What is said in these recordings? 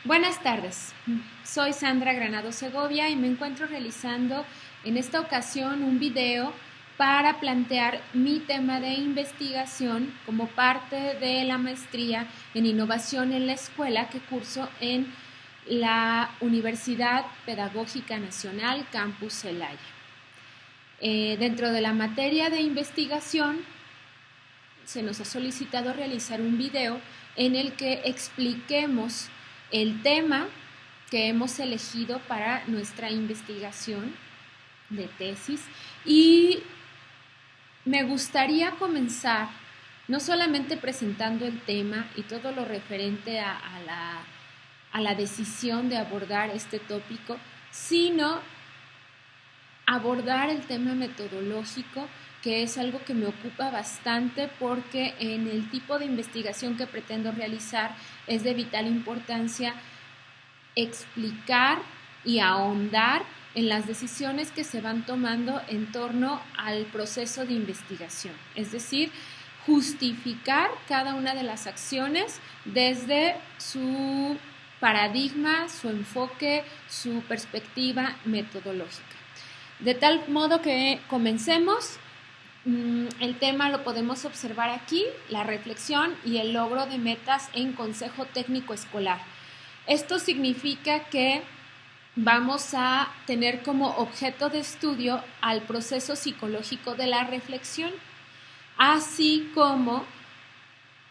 Buenas tardes, soy Sandra Granado Segovia y me encuentro realizando en esta ocasión un video para plantear mi tema de investigación como parte de la maestría en innovación en la escuela que curso en la Universidad Pedagógica Nacional Campus Celaya. Dentro de la materia de investigación se nos ha solicitado realizar un video en el que expliquemos el tema que hemos elegido para nuestra investigación de tesis y me gustaría comenzar no solamente presentando el tema y todo lo referente a la decisión de abordar este tópico, sino abordar el tema metodológico, que es algo que me ocupa bastante porque en el tipo de investigación que pretendo realizar es de vital importancia explicar y ahondar en las decisiones que se van tomando en torno al proceso de investigación, es decir, justificar cada una de las acciones desde su paradigma, su enfoque, su perspectiva metodológica. De tal modo que comencemos. El tema lo podemos observar aquí, la reflexión y el logro de metas en consejo técnico escolar. Esto significa que vamos a tener como objeto de estudio al proceso psicológico de la reflexión, así como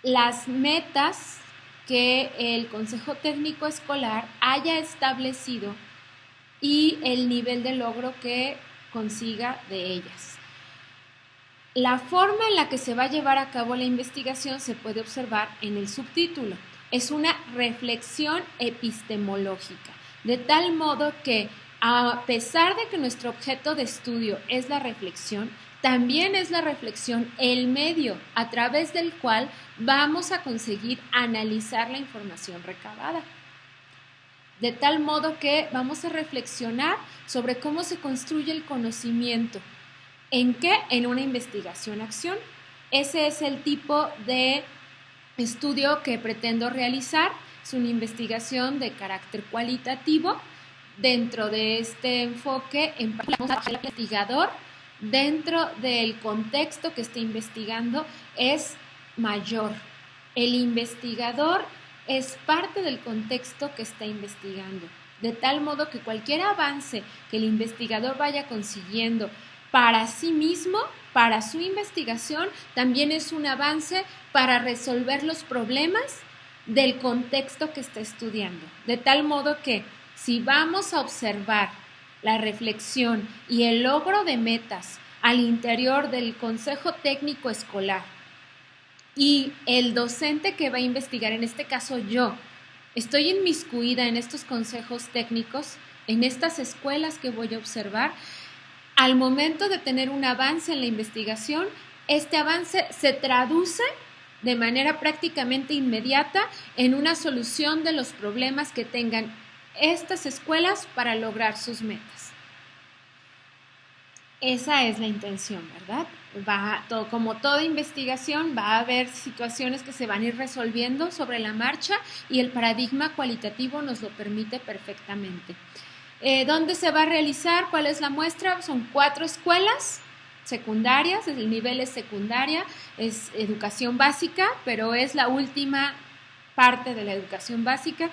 las metas que el consejo técnico escolar haya establecido y el nivel de logro que consiga de ellas. La forma en la que se va a llevar a cabo la investigación se puede observar en el subtítulo. Es una reflexión epistemológica, de tal modo que a pesar de que nuestro objeto de estudio es la reflexión, también es la reflexión el medio a través del cual vamos a conseguir analizar la información recabada. De tal modo que vamos a reflexionar sobre cómo se construye el conocimiento. ¿En qué? En una investigación-acción. Ese es el tipo de estudio que pretendo realizar. Es una investigación de carácter cualitativo. Dentro de este enfoque, empleamos al investigador dentro del contexto que esté investigando es mayor. El investigador es parte del contexto que está investigando, de tal modo que cualquier avance que el investigador vaya consiguiendo para sí mismo, para su investigación, también es un avance para resolver los problemas del contexto que está estudiando. De tal modo que si vamos a observar la reflexión y el logro de metas al interior del consejo técnico escolar y el docente que va a investigar, en este caso yo, estoy inmiscuida en estos consejos técnicos, en estas escuelas que voy a observar, al momento de tener un avance en la investigación, este avance se traduce de manera prácticamente inmediata en una solución de los problemas que tengan estas escuelas para lograr sus metas. Esa es la intención, ¿verdad? Como toda investigación, va a haber situaciones que se van a ir resolviendo sobre la marcha y el paradigma cualitativo nos lo permite perfectamente. ¿Dónde se va a realizar? ¿Cuál es la muestra? Son 4 escuelas secundarias, el nivel es secundaria, es educación básica, pero es la última parte de la educación básica,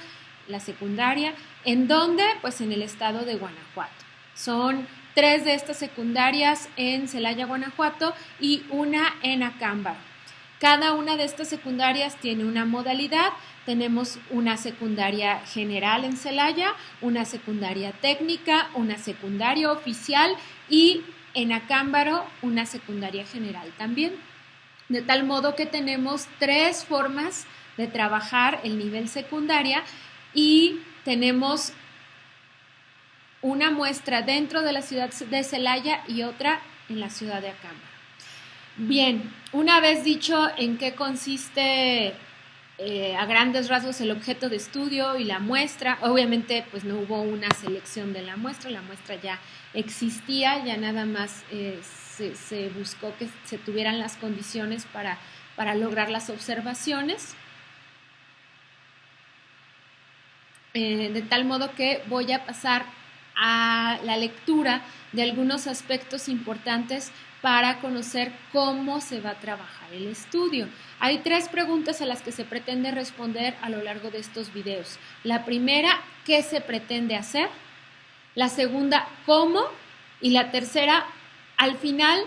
la secundaria. ¿En dónde? Pues en el estado de Guanajuato. Son 3 de estas secundarias en Celaya, Guanajuato y una en Acámbaro. Cada una de estas secundarias tiene una modalidad. Tenemos una secundaria general en Celaya, una secundaria técnica, una secundaria oficial y en Acámbaro una secundaria general también. De tal modo que tenemos 3 formas de trabajar el nivel secundaria y tenemos una muestra dentro de la ciudad de Celaya y otra en la ciudad de Acámbaro. Bien, una vez dicho en qué consiste a grandes rasgos el objeto de estudio y la muestra, obviamente pues no hubo una selección de la muestra ya existía, ya nada más se buscó que se tuvieran las condiciones para lograr las observaciones. de tal modo que voy a pasar a la lectura de algunos aspectos importantes para conocer cómo se va a trabajar el estudio. Hay 3 preguntas a las que se pretende responder a lo largo de estos videos. La primera, ¿qué se pretende hacer? La segunda, ¿cómo? Y la tercera, al final,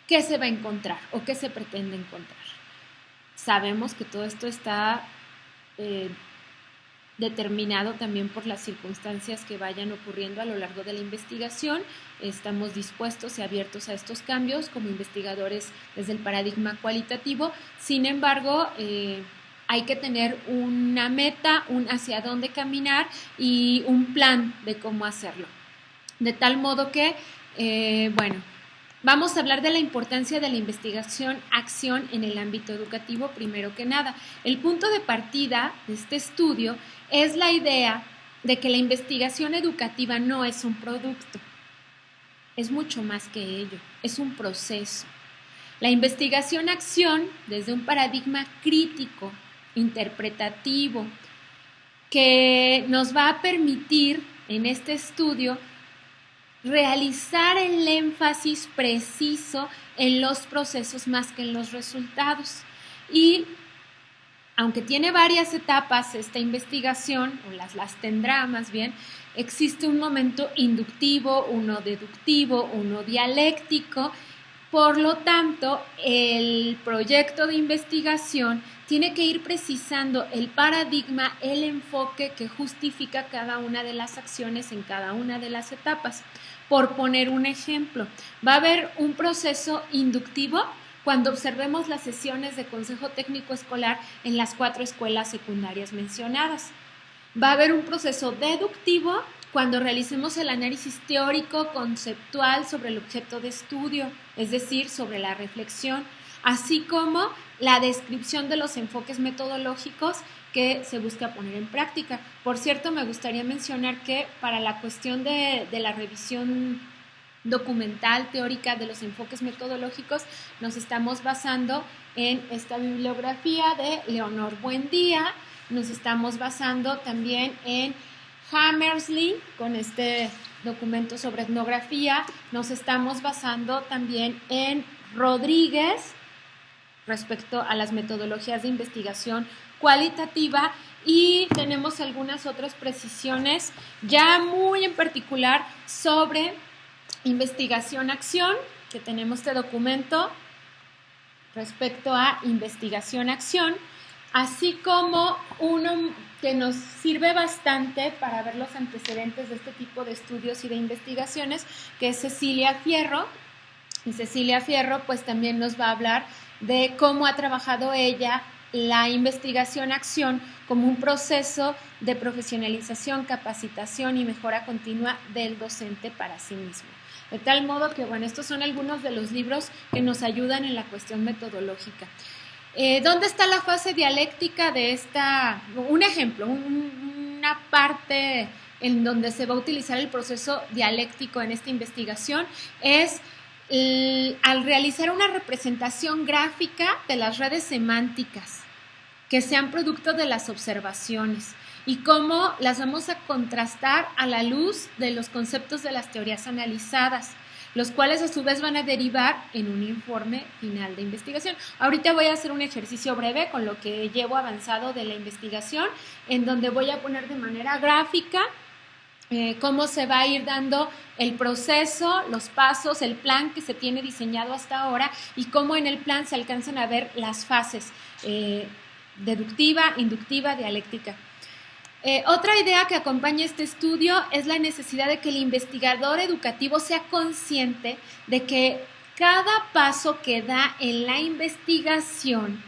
¿qué se va a encontrar o qué se pretende encontrar? Sabemos que todo esto está determinado también por las circunstancias que vayan ocurriendo a lo largo de la investigación. Estamos dispuestos y abiertos a estos cambios como investigadores desde el paradigma cualitativo. Sin embargo, hay que tener una meta, un hacia dónde caminar y un plan de cómo hacerlo. De tal modo que, vamos a hablar de la importancia de la investigación-acción en el ámbito educativo primero que nada. El punto de partida de este estudio es la idea de que la investigación educativa no es un producto, es mucho más que ello, es un proceso. La investigación-acción, desde un paradigma crítico, interpretativo, que nos va a permitir en este estudio realizar el énfasis preciso en los procesos más que en los resultados. Y aunque tiene varias etapas esta investigación, o las tendrá más bien, existe un momento inductivo, uno deductivo, uno dialéctico. Por lo tanto, el proyecto de investigación tiene que ir precisando el paradigma, el enfoque que justifica cada una de las acciones en cada una de las etapas. Por poner un ejemplo, va a haber un proceso inductivo cuando observemos las sesiones de Consejo Técnico Escolar en las 4 escuelas secundarias mencionadas. Va a haber un proceso deductivo cuando realicemos el análisis teórico conceptual sobre el objeto de estudio, es decir, sobre la reflexión, así como la descripción de los enfoques metodológicos que se busca poner en práctica. Por cierto, me gustaría mencionar que para la cuestión de la revisión documental, teórica de los enfoques metodológicos, nos estamos basando en esta bibliografía de Leonor Buendía, nos estamos basando también en Hammersley, con este documento sobre etnografía, nos estamos basando también en Rodríguez, respecto a las metodologías de investigación cualitativa, y tenemos algunas otras precisiones ya muy en particular sobre investigación-acción, que tenemos este documento respecto a investigación-acción, así como uno que nos sirve bastante para ver los antecedentes de este tipo de estudios y de investigaciones, que es Cecilia Fierro. Y Cecilia Fierro pues también nos va a hablar de cómo ha trabajado ella la investigación-acción como un proceso de profesionalización, capacitación y mejora continua del docente para sí mismo. De tal modo que, bueno, estos son algunos de los libros que nos ayudan en la cuestión metodológica. ¿Dónde está la fase dialéctica de esta? Un ejemplo, una parte en donde se va a utilizar el proceso dialéctico en esta investigación es al realizar una representación gráfica de las redes semánticas que sean producto de las observaciones y cómo las vamos a contrastar a la luz de los conceptos de las teorías analizadas, los cuales a su vez van a derivar en un informe final de investigación. Ahorita voy a hacer un ejercicio breve con lo que llevo avanzado de la investigación, en donde voy a poner de manera gráfica cómo se va a ir dando el proceso, los pasos, el plan que se tiene diseñado hasta ahora y cómo en el plan se alcanzan a ver las fases deductiva, inductiva, dialéctica. Otra idea que acompaña este estudio es la necesidad de que el investigador educativo sea consciente de que cada paso que da en la investigación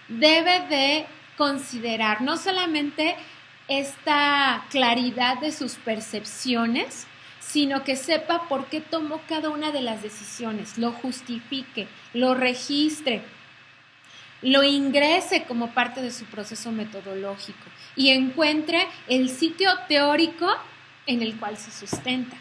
debe de considerar no solamente esta claridad de sus percepciones, sino que sepa por qué tomó cada una de las decisiones, lo justifique, lo registre, lo ingrese como parte de su proceso metodológico y encuentre el sitio teórico en el cual se sustenta.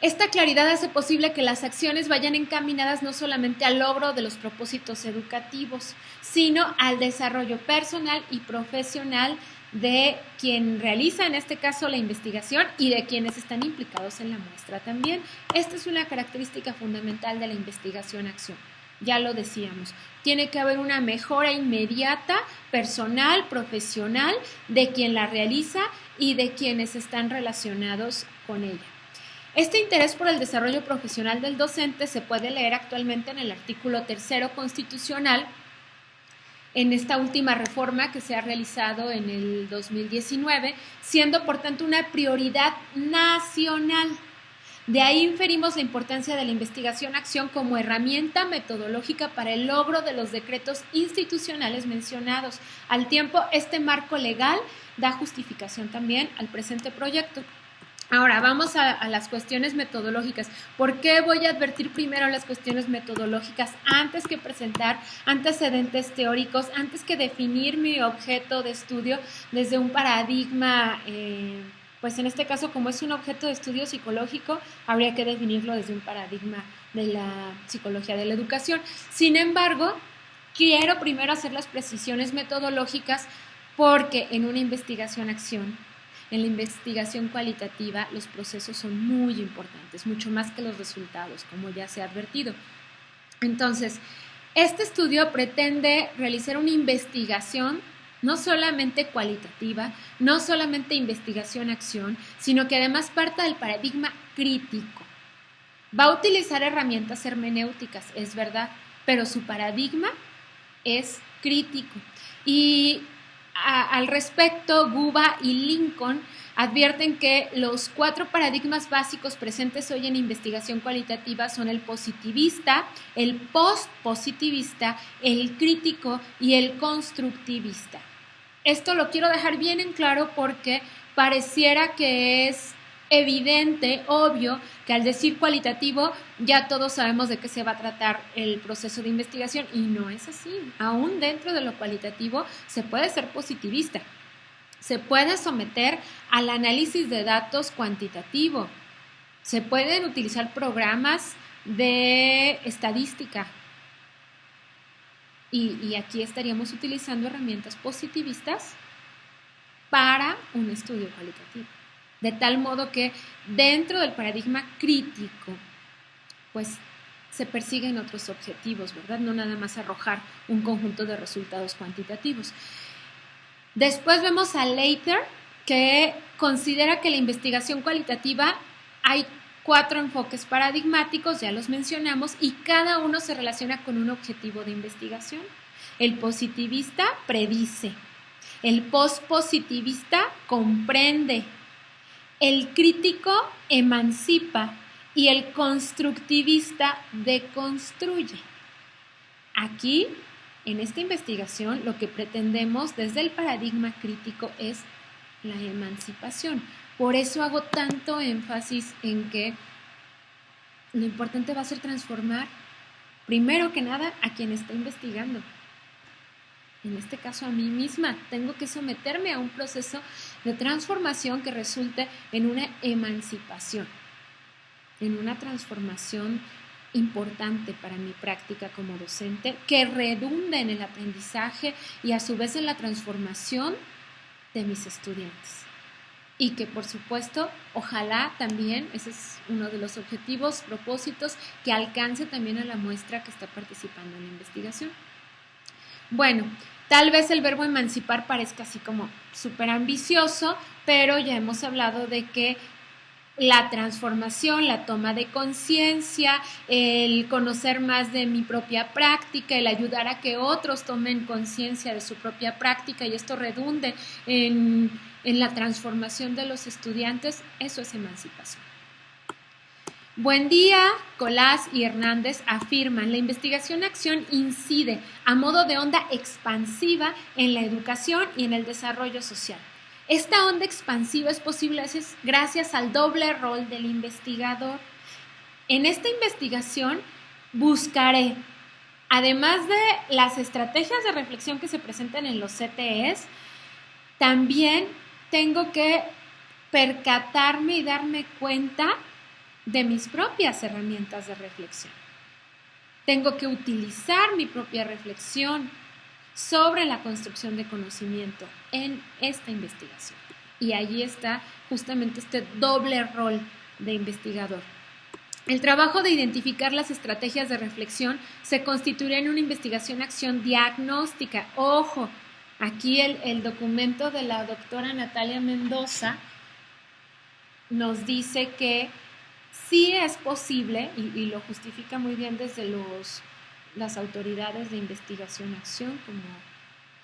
Esta claridad hace posible que las acciones vayan encaminadas no solamente al logro de los propósitos educativos, sino al desarrollo personal y profesional de quien realiza, en este caso, la investigación y de quienes están implicados en la muestra también. Esta es una característica fundamental de la investigación-acción. Ya lo decíamos, tiene que haber una mejora inmediata, personal, profesional, de quien la realiza y de quienes están relacionados con ella. Este interés por el desarrollo profesional del docente se puede leer actualmente en el artículo 3 constitucional, en esta última reforma que se ha realizado en el 2019, siendo por tanto una prioridad nacional. De ahí inferimos la importancia de la investigación-acción como herramienta metodológica para el logro de los decretos institucionales mencionados. Al tiempo, este marco legal da justificación también al presente proyecto. Ahora, vamos a las cuestiones metodológicas. ¿Por qué voy a advertir primero las cuestiones metodológicas antes que presentar antecedentes teóricos, antes que definir mi objeto de estudio desde un paradigma, pues en este caso, como es un objeto de estudio psicológico, habría que definirlo desde un paradigma de la psicología de la educación? Sin embargo, quiero primero hacer las precisiones metodológicas porque en una investigación-acción, en la investigación cualitativa, los procesos son muy importantes, mucho más que los resultados, como ya se ha advertido. Entonces, este estudio pretende realizar una investigación no solamente cualitativa, no solamente investigación-acción, sino que además parta del paradigma crítico. Va a utilizar herramientas hermenéuticas, es verdad, pero su paradigma es crítico. Y al respecto, Guba y Lincoln advierten que los 4 paradigmas básicos presentes hoy en investigación cualitativa son el positivista, el postpositivista, el crítico y el constructivista. Esto lo quiero dejar bien en claro porque pareciera que es evidente, obvio, que al decir cualitativo ya todos sabemos de qué se va a tratar el proceso de investigación, y no es así. Aún dentro de lo cualitativo se puede ser positivista, se puede someter al análisis de datos cuantitativo, se pueden utilizar programas de estadística, y aquí estaríamos utilizando herramientas positivistas para un estudio cualitativo. De tal modo que dentro del paradigma crítico, pues se persiguen otros objetivos, ¿verdad? No nada más arrojar un conjunto de resultados cuantitativos. Después vemos a Leiter, que considera que la investigación cualitativa hay 4 enfoques paradigmáticos, ya los mencionamos, y cada uno se relaciona con un objetivo de investigación. El positivista predice, el postpositivista comprende, el crítico emancipa y el constructivista deconstruye. Aquí, en esta investigación, lo que pretendemos desde el paradigma crítico es la emancipación. Por eso hago tanto énfasis en que lo importante va a ser transformar, primero que nada, a quien está investigando. En este caso, a mí misma. Tengo que someterme a un proceso de transformación que resulte en una emancipación, en una transformación importante para mi práctica como docente, que redunde en el aprendizaje y a su vez en la transformación de mis estudiantes. Y que, por supuesto, ojalá también, ese es uno de los objetivos, propósitos, que alcance también a la muestra que está participando en la investigación. Bueno, tal vez el verbo emancipar parezca así como súper ambicioso, pero ya hemos hablado de que la transformación, la toma de conciencia, el conocer más de mi propia práctica, el ayudar a que otros tomen conciencia de su propia práctica y esto redunde en la transformación de los estudiantes, eso es emancipación. Buendía, Colás y Hernández afirman: la investigación-acción incide a modo de onda expansiva en la educación y en el desarrollo social. Esta onda expansiva es posible gracias al doble rol del investigador. En esta investigación buscaré, además de las estrategias de reflexión que se presentan en los CTEs, también tengo que percatarme y darme cuenta de mis propias herramientas de reflexión. Tengo que utilizar mi propia reflexión sobre la construcción de conocimiento en esta investigación. Y allí está justamente este doble rol de investigador. El trabajo de identificar las estrategias de reflexión se constituirá en una investigación-acción diagnóstica. Ojo, aquí el documento de la doctora Natalia Mendoza nos dice que sí es posible, y lo justifica muy bien desde las autoridades de investigación-acción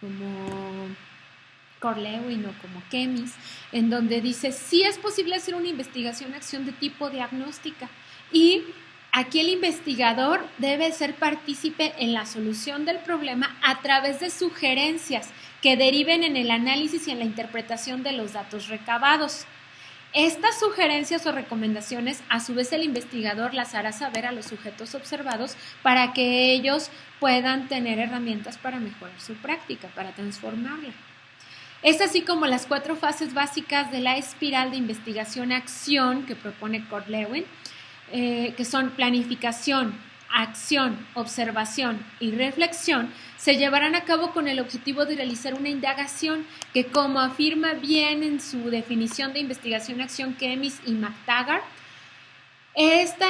como Kurt Lewin o como Kemis, en donde dice sí es posible hacer una investigación-acción de tipo diagnóstica y aquí el investigador debe ser partícipe en la solución del problema a través de sugerencias que deriven en el análisis y en la interpretación de los datos recabados. Estas sugerencias o recomendaciones, a su vez el investigador las hará saber a los sujetos observados para que ellos puedan tener herramientas para mejorar su práctica, para transformarla. Es así como las 4 fases básicas de la espiral de investigación-acción que propone Kurt Lewin, que son planificación, acción, observación y reflexión, se llevarán a cabo con el objetivo de realizar una indagación que, como afirma bien en su definición de investigación-acción Kemis y McTaggart, este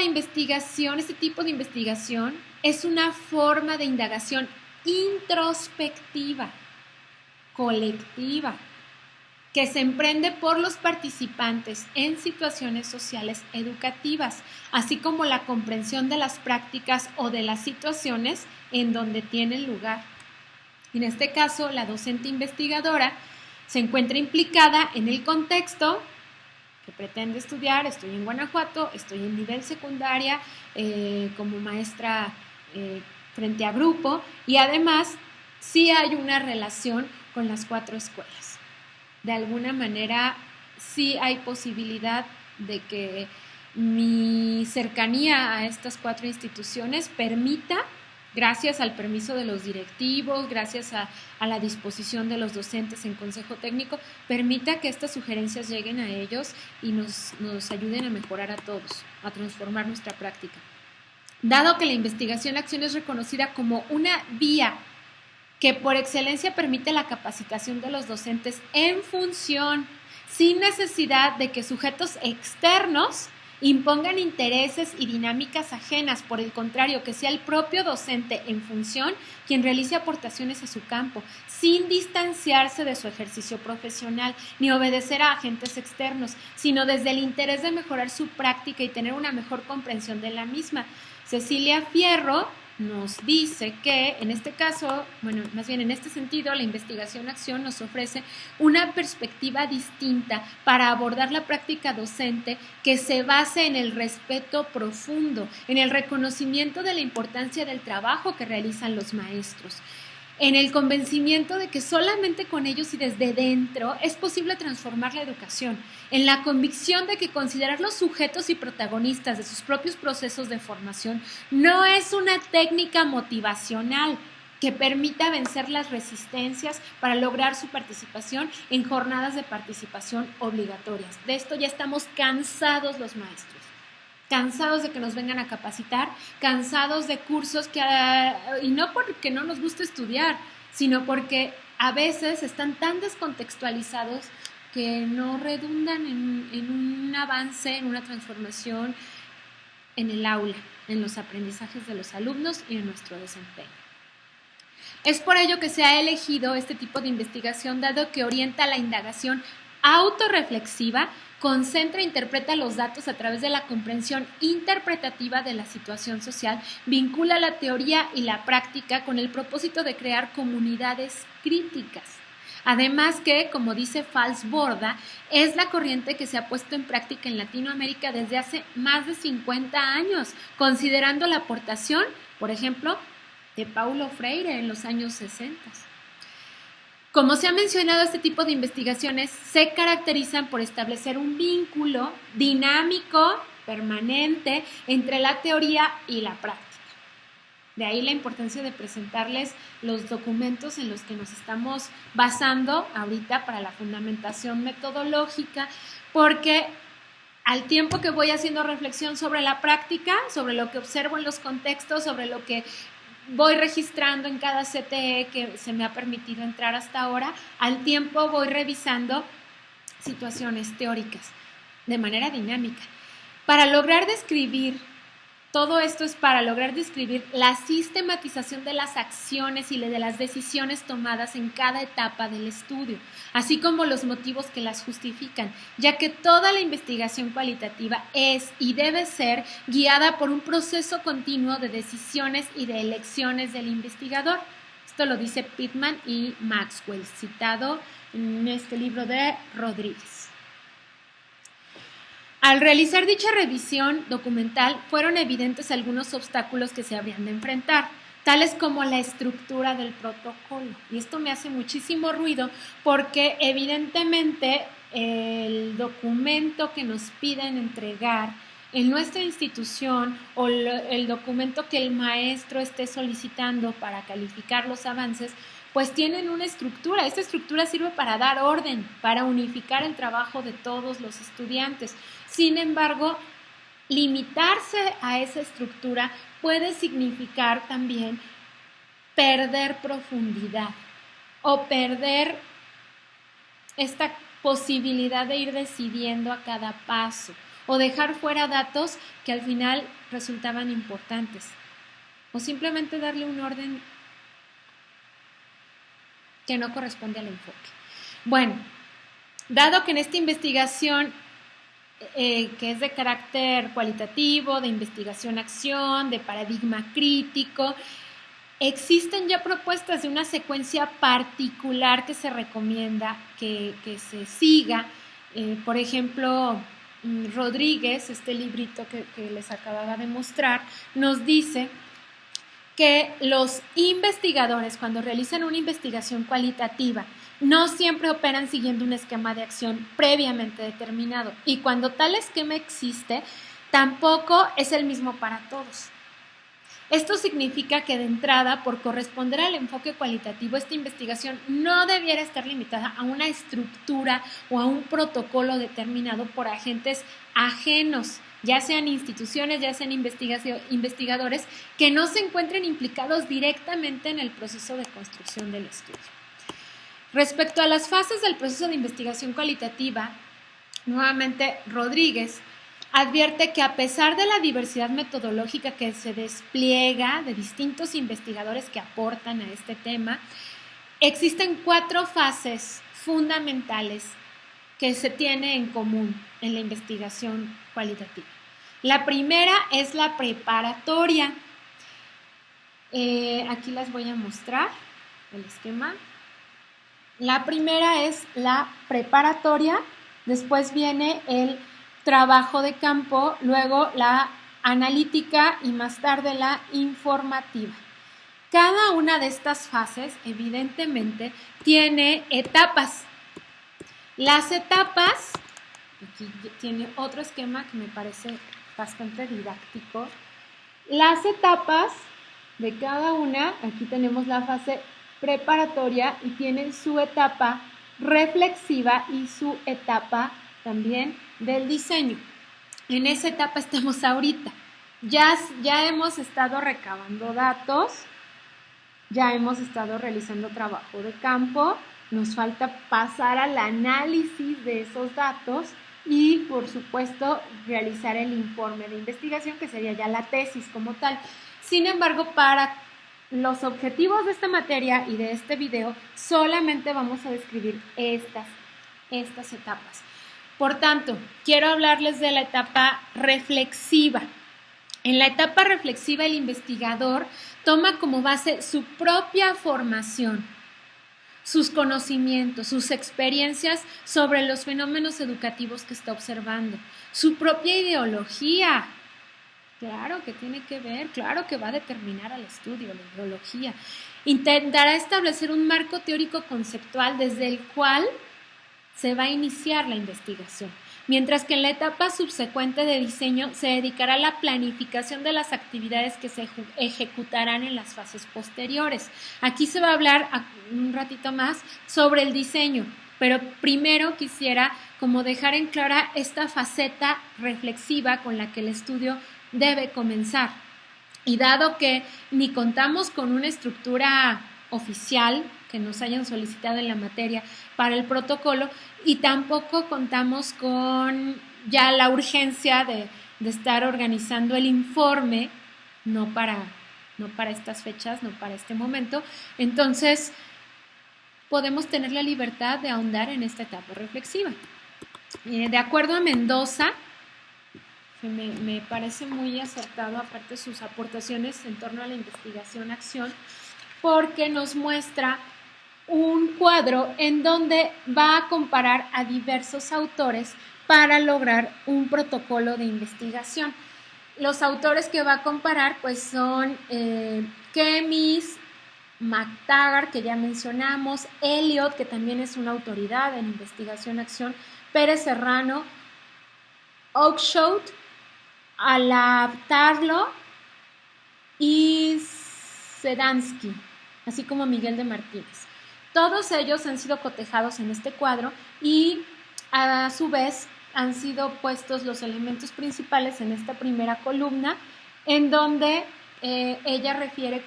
tipo de investigación es una forma de indagación introspectiva, colectiva, que se emprende por los participantes en situaciones sociales educativas, así como la comprensión de las prácticas o de las situaciones en donde tienen lugar. En este caso, la docente investigadora se encuentra implicada en el contexto que pretende estudiar. Estoy en Guanajuato, estoy en nivel secundaria como maestra frente a grupo y además sí hay una relación con las 4 escuelas. De alguna manera sí hay posibilidad de que mi cercanía a estas 4 instituciones permita, gracias al permiso de los directivos, gracias a la disposición de los docentes en consejo técnico, permita que estas sugerencias lleguen a ellos y nos ayuden a mejorar a todos, a transformar nuestra práctica. Dado que la investigación-acción es reconocida como una vía que por excelencia permite la capacitación de los docentes en función, sin necesidad de que sujetos externos impongan intereses y dinámicas ajenas. Por el contrario, que sea el propio docente en función quien realice aportaciones a su campo, sin distanciarse de su ejercicio profesional ni obedecer a agentes externos, sino desde el interés de mejorar su práctica y tener una mejor comprensión de la misma. Cecilia Fierro nos dice que en este caso, más bien en este sentido, la investigación-acción nos ofrece una perspectiva distinta para abordar la práctica docente que se base en el respeto profundo, en el reconocimiento de la importancia del trabajo que realizan los maestros, en el convencimiento de que solamente con ellos y desde dentro es posible transformar la educación, en la convicción de que considerar los sujetos y protagonistas de sus propios procesos de formación no es una técnica motivacional que permita vencer las resistencias para lograr su participación en jornadas de participación obligatorias. De esto ya estamos cansados los maestros. Cansados de que nos vengan a capacitar, cansados de cursos y no porque no nos guste estudiar, sino porque a veces están tan descontextualizados que no redundan en un avance, en una transformación en el aula, en los aprendizajes de los alumnos y en nuestro desempeño. Es por ello que se ha elegido este tipo de investigación, dado que orienta la indagación autorreflexiva, concentra e interpreta los datos a través de la comprensión interpretativa de la situación social, vincula la teoría y la práctica con el propósito de crear comunidades críticas. Además que, como dice Falsborda, es la corriente que se ha puesto en práctica en Latinoamérica desde hace más de 50 años, considerando la aportación, por ejemplo, de Paulo Freire en los años 60. Como se ha mencionado, este tipo de investigaciones se caracterizan por establecer un vínculo dinámico, permanente, entre la teoría y la práctica. De ahí la importancia de presentarles los documentos en los que nos estamos basando ahorita para la fundamentación metodológica, porque al tiempo que voy haciendo reflexión sobre la práctica, sobre lo que observo en los contextos, sobre lo que voy registrando en cada CTE que se me ha permitido entrar hasta ahora, al tiempo voy revisando situaciones teóricas de manera dinámica. Para lograr describir, todo esto es para lograr describir la sistematización de las acciones y de las decisiones tomadas en cada etapa del estudio, así como los motivos que las justifican, ya que toda la investigación cualitativa es y debe ser guiada por un proceso continuo de decisiones y de elecciones del investigador. Esto lo dice Pittman y Maxwell, citado en este libro de Rodríguez. Al realizar dicha revisión documental, fueron evidentes algunos obstáculos que se habrían de enfrentar, tales como la estructura del protocolo. Y esto me hace muchísimo ruido porque evidentemente el documento que nos piden entregar en nuestra institución o el documento que el maestro esté solicitando para calificar los avances, pues tienen una estructura. Esta estructura sirve para dar orden, para unificar el trabajo de todos los estudiantes. Sin embargo, limitarse a esa estructura puede significar también perder profundidad o perder esta posibilidad de ir decidiendo a cada paso o dejar fuera datos que al final resultaban importantes o simplemente darle un orden que no corresponde al enfoque. Bueno, dado que en esta investigación que es de carácter cualitativo, de investigación-acción, de paradigma crítico, existen ya propuestas de una secuencia particular que se recomienda que se siga. Por ejemplo, Rodríguez, este librito que les acababa de mostrar, nos dice que los investigadores, cuando realizan una investigación cualitativa, no siempre operan siguiendo un esquema de acción previamente determinado. Y cuando tal esquema existe, tampoco es el mismo para todos. Esto significa que de entrada, por corresponder al enfoque cualitativo, esta investigación no debiera estar limitada a una estructura o a un protocolo determinado por agentes ajenos, ya sean instituciones, ya sean investigadores, que no se encuentren implicados directamente en el proceso de construcción del estudio. Respecto a las fases del proceso de investigación cualitativa, nuevamente Rodríguez advierte que a pesar de la diversidad metodológica que se despliega de distintos investigadores que aportan a este tema, existen 4 fases fundamentales que se tiene en común en la investigación cualitativa. La primera es la preparatoria. Aquí las voy a mostrar, el esquema. La primera es la preparatoria, después viene el trabajo de campo, luego la analítica y más tarde la informativa. Cada una de estas fases, evidentemente, tiene etapas. Las etapas, aquí tiene otro esquema que me parece bastante didáctico. Las etapas de cada una, aquí tenemos la fase preparatoria y tienen su etapa reflexiva y su etapa también del diseño. En esa etapa estamos ahorita. Ya hemos estado recabando datos, ya hemos estado realizando trabajo de campo, nos falta pasar al análisis de esos datos y, por supuesto, realizar el informe de investigación, que sería ya la tesis como tal. Sin embargo, para los objetivos de esta materia y de este video, solamente vamos a describir estas etapas. Por tanto, quiero hablarles de la etapa reflexiva. En la etapa reflexiva, el investigador toma como base su propia formación, sus conocimientos, sus experiencias sobre los fenómenos educativos que está observando, su propia ideología. Claro que tiene que ver, claro que va a determinar al estudio, la ideología. Intentará establecer un marco teórico conceptual desde el cual se va a iniciar la investigación, mientras que en la etapa subsecuente de diseño se dedicará a la planificación de las actividades que se ejecutarán en las fases posteriores. Aquí se va a hablar un ratito más sobre el diseño, pero primero quisiera como dejar en clara esta faceta reflexiva con la que el estudio debe comenzar. Y dado que ni contamos con una estructura oficial que nos hayan solicitado en la materia para el protocolo, y tampoco contamos con ya la urgencia de estar organizando el informe, no para estas fechas, no para este momento, entonces podemos tener la libertad de ahondar en esta etapa reflexiva. De acuerdo a Mendoza, que me parece muy acertado, aparte sus aportaciones en torno a la investigación-acción, porque nos muestra un cuadro en donde va a comparar a diversos autores para lograr un protocolo de investigación. Los autores que va a comparar pues son Kemis, McTaggart, que ya mencionamos, Elliot, que también es una autoridad en investigación-acción, Pérez Serrano, Oakeshott, Alaptarlo y Sedansky, así como Miguel de Martínez. Todos ellos han sido cotejados en este cuadro y a su vez han sido puestos los elementos principales en esta primera columna, en donde ella refiere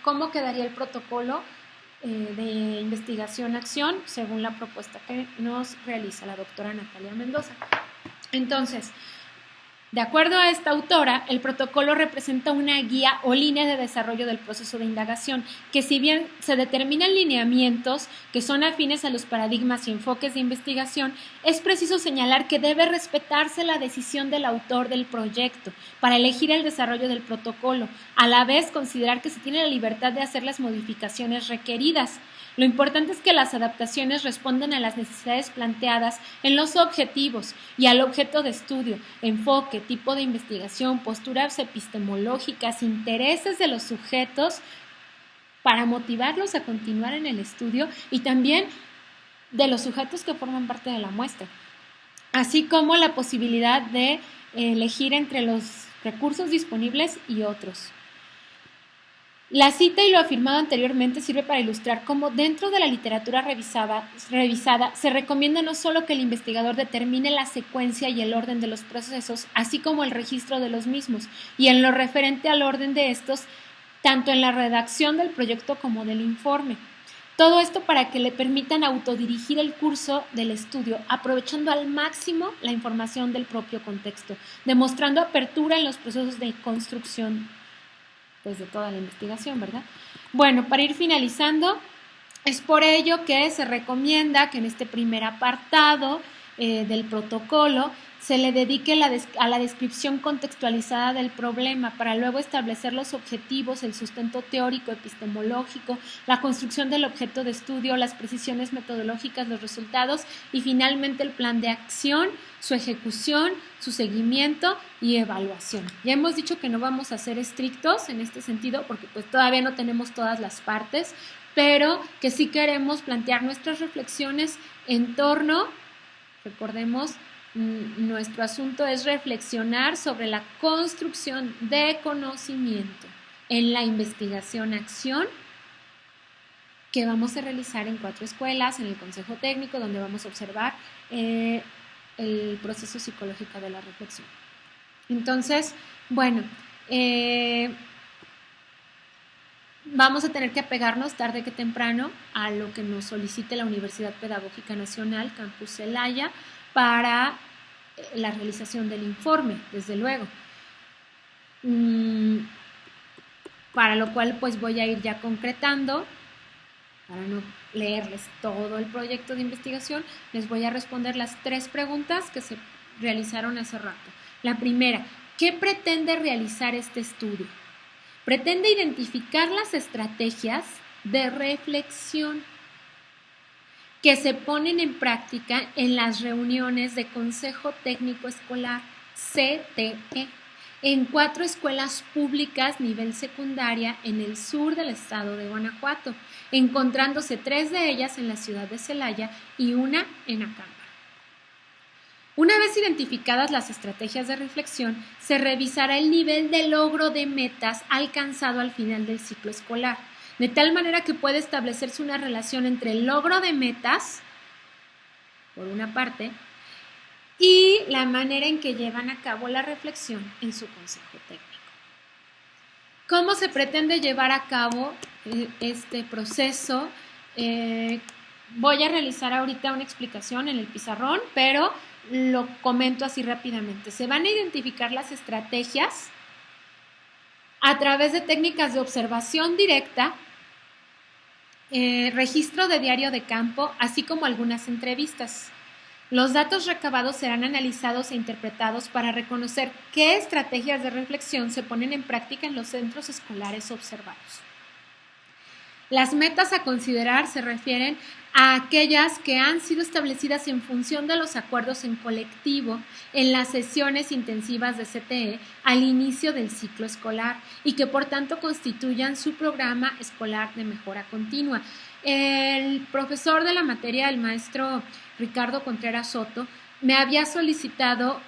cómo quedaría el protocolo de investigación-acción según la propuesta que nos realiza la doctora Natalia Mendoza. Entonces, de acuerdo a esta autora, el protocolo representa una guía o línea de desarrollo del proceso de indagación, que si bien se determinan lineamientos que son afines a los paradigmas y enfoques de investigación, es preciso señalar que debe respetarse la decisión del autor del proyecto para elegir el desarrollo del protocolo, a la vez considerar que se tiene la libertad de hacer las modificaciones requeridas. Lo importante es que las adaptaciones respondan a las necesidades planteadas en los objetivos y al objeto de estudio, enfoque, tipo de investigación, posturas epistemológicas, intereses de los sujetos para motivarlos a continuar en el estudio y también de los sujetos que forman parte de la muestra, así como la posibilidad de elegir entre los recursos disponibles y otros. La cita y lo afirmado anteriormente sirve para ilustrar cómo dentro de la literatura revisada se recomienda no solo que el investigador determine la secuencia y el orden de los procesos, así como el registro de los mismos, y en lo referente al orden de estos, tanto en la redacción del proyecto como del informe. Todo esto para que le permitan autodirigir el curso del estudio, aprovechando al máximo la información del propio contexto, demostrando apertura en los procesos de construcción pues de toda la investigación, ¿verdad? Bueno, para ir finalizando, es por ello que se recomienda que en este primer apartado del protocolo se le dedique a la descripción contextualizada del problema para luego establecer los objetivos, el sustento teórico, epistemológico, la construcción del objeto de estudio, las precisiones metodológicas, los resultados y finalmente el plan de acción, su ejecución, su seguimiento y evaluación. Ya hemos dicho que no vamos a ser estrictos en este sentido porque pues todavía no tenemos todas las partes, pero que sí queremos plantear nuestras reflexiones en torno, recordemos, nuestro asunto es reflexionar sobre la construcción de conocimiento en la investigación-acción que vamos a realizar en 4 escuelas, en el Consejo Técnico, donde vamos a observar el proceso psicológico de la reflexión. Entonces, bueno, vamos a tener que apegarnos tarde que temprano a lo que nos solicite la Universidad Pedagógica Nacional, Campus Celaya, para la realización del informe, desde luego. Para lo cual pues voy a ir ya concretando, para no leerles todo el proyecto de investigación, les voy a responder las 3 preguntas que se realizaron hace rato. La primera, ¿qué pretende realizar este estudio? Pretende identificar las estrategias de reflexión que se ponen en práctica en las reuniones de Consejo Técnico Escolar, CTE, en 4 escuelas públicas nivel secundaria en el sur del estado de Guanajuato, encontrándose 3 de ellas en la ciudad de Celaya y una en Acámbaro. Una vez identificadas las estrategias de reflexión, se revisará el nivel de logro de metas alcanzado al final del ciclo escolar, de tal manera que puede establecerse una relación entre el logro de metas por una parte, y la manera en que llevan a cabo la reflexión en su consejo técnico. ¿Cómo se pretende llevar a cabo este proceso? Voy a realizar ahorita una explicación en el pizarrón, pero lo comento así rápidamente. Se van a identificar las estrategias a través de técnicas de observación directa, registro de diario de campo, así como algunas entrevistas. Los datos recabados serán analizados e interpretados para reconocer qué estrategias de reflexión se ponen en práctica en los centros escolares observados. Las metas a considerar se refieren a aquellas que han sido establecidas en función de los acuerdos en colectivo en las sesiones intensivas de CTE al inicio del ciclo escolar y que por tanto constituyan su programa escolar de mejora continua. El profesor de la materia, el maestro Ricardo Contreras Soto, me había solicitado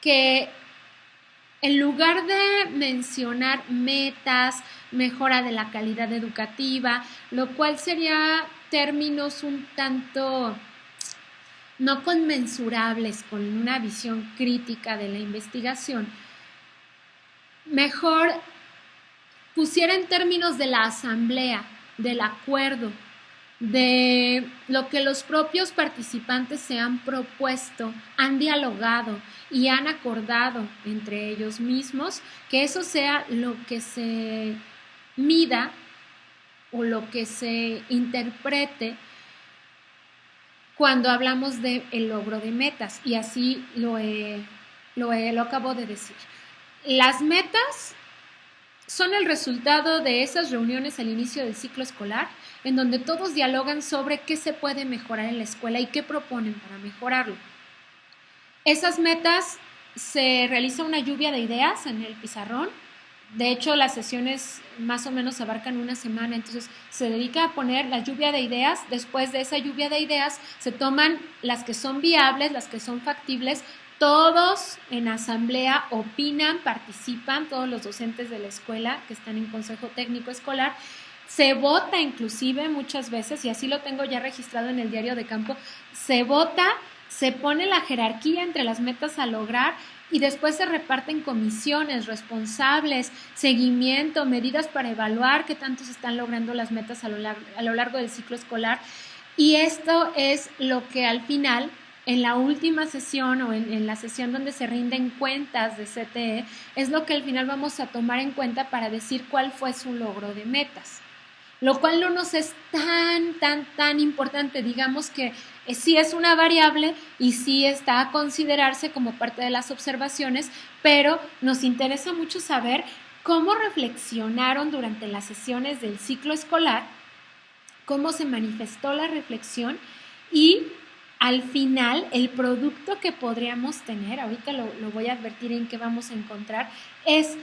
que en lugar de mencionar metas, mejora de la calidad educativa, lo cual sería términos un tanto no conmensurables con una visión crítica de la investigación, mejor pusiera en términos de la asamblea, del acuerdo, de lo que los propios participantes se han propuesto, han dialogado y han acordado entre ellos mismos, que eso sea lo que se mida o lo que se interprete cuando hablamos del logro de metas, y así lo acabo de decir. Las metas son el resultado de esas reuniones al inicio del ciclo escolar, en donde todos dialogan sobre qué se puede mejorar en la escuela y qué proponen para mejorarlo. Esas metas se realiza una lluvia de ideas en el pizarrón. De hecho, las sesiones más o menos abarcan una semana, entonces se dedica a poner la lluvia de ideas. Después de esa lluvia de ideas se toman las que son viables, las que son factibles. Todos en asamblea opinan, participan, todos los docentes de la escuela que están en consejo técnico escolar. Se vota inclusive muchas veces, y así lo tengo ya registrado en el diario de campo, se vota, se pone la jerarquía entre las metas a lograr y después se reparten comisiones, responsables, seguimiento, medidas para evaluar qué tanto se están logrando las metas a lo largo del ciclo escolar. Y esto es lo que al final, en la última sesión o en la sesión donde se rinden cuentas de CTE, es lo que al final vamos a tomar en cuenta para decir cuál fue su logro de metas. Lo cual no nos es tan importante. Digamos que sí es una variable y sí está a considerarse como parte de las observaciones, pero nos interesa mucho saber cómo reflexionaron durante las sesiones del ciclo escolar, cómo se manifestó la reflexión y al final el producto que podríamos tener, ahorita lo voy a advertir en qué vamos a encontrar, es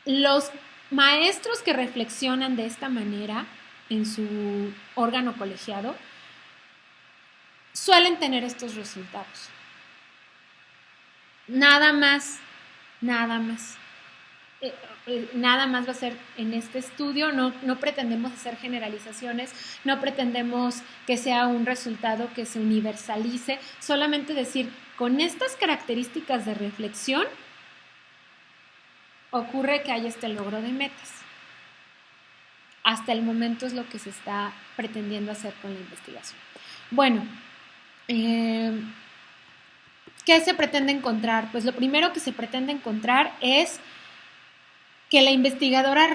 los maestros que reflexionan de esta manera en su órgano colegiado suelen tener estos resultados. Nada más va a ser en este estudio. No pretendemos hacer generalizaciones, no pretendemos que sea un resultado que se universalice, solamente decir, con estas características de reflexión ocurre que hay este logro de metas. Hasta el momento es lo que se está pretendiendo hacer con la investigación. Bueno, ¿qué se pretende encontrar? Pues lo primero que se pretende encontrar es que la investigadora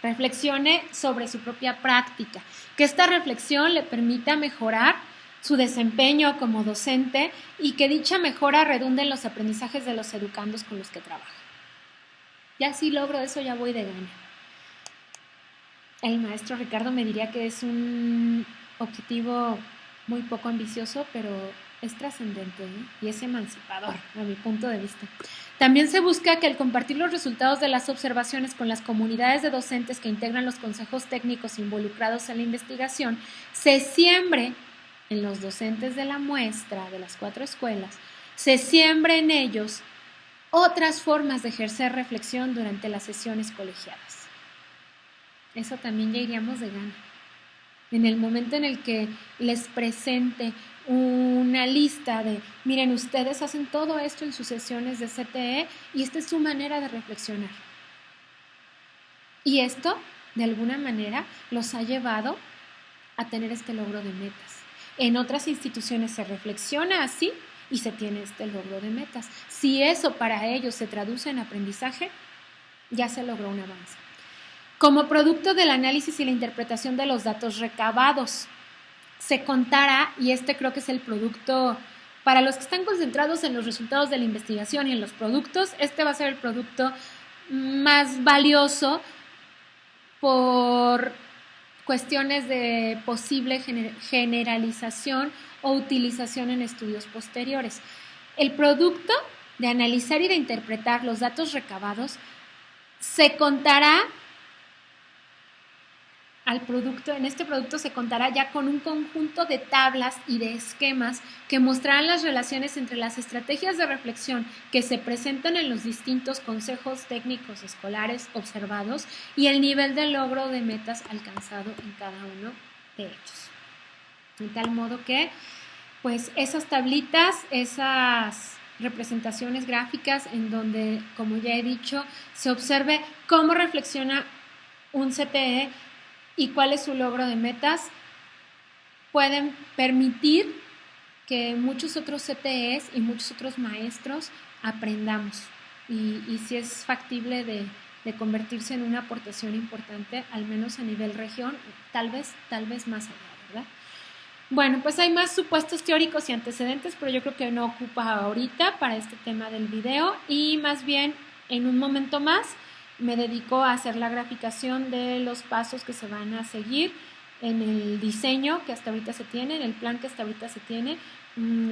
reflexione sobre su propia práctica, que esta reflexión le permita mejorar su desempeño como docente y que dicha mejora redunde en los aprendizajes de los educandos con los que trabaja. Ya si logro eso, ya voy de gana. El maestro Ricardo me diría que es un objetivo muy poco ambicioso, pero es trascendente, ¿eh? Y es emancipador, a mi punto de vista. También se busca que al compartir los resultados de las observaciones con las comunidades de docentes que integran los consejos técnicos involucrados en la investigación, se siembre en los docentes de la muestra de las 4 escuelas, se siembre en ellos otras formas de ejercer reflexión durante las sesiones colegiadas. Eso también ya iríamos de gana. En el momento en el que les presente una lista de, miren, ustedes hacen todo esto en sus sesiones de CTE y esta es su manera de reflexionar. Y esto, de alguna manera, los ha llevado a tener este logro de metas. En otras instituciones se reflexiona así y se tiene este logro de metas. Si eso para ellos se traduce en aprendizaje, ya se logró un avance. Como producto del análisis y la interpretación de los datos recabados, se contará, y este creo que es el producto, para los que están concentrados en los resultados de la investigación y en los productos, este va a ser el producto más valioso por cuestiones de posible generalización o utilización en estudios posteriores. El producto de analizar y de interpretar los datos recabados se contará al producto, en este producto se contará ya con un conjunto de tablas y de esquemas que mostrarán las relaciones entre las estrategias de reflexión que se presentan en los distintos consejos técnicos escolares observados y el nivel de logro de metas alcanzado en cada uno de ellos. De tal modo que, pues, esas tablitas, esas representaciones gráficas en donde, como ya he dicho, se observe cómo reflexiona un CTE y cuál es su logro de metas, pueden permitir que muchos otros CTEs y muchos otros maestros aprendamos. Y si es factible de convertirse en una aportación importante, al menos a nivel región, tal vez más allá, ¿verdad? Bueno, pues hay más supuestos teóricos y antecedentes, pero yo creo que no ocupa ahorita para este tema del video y más bien en un momento más me dedico a hacer la graficación de los pasos que se van a seguir en el diseño que hasta ahorita se tiene, en el plan que hasta ahorita se tiene,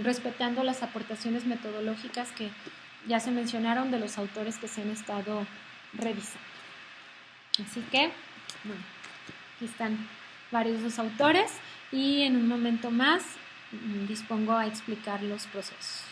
respetando las aportaciones metodológicas que ya se mencionaron de los autores que se han estado revisando. Así que, bueno, aquí están varios de los autores y en un momento más dispongo a explicar los procesos.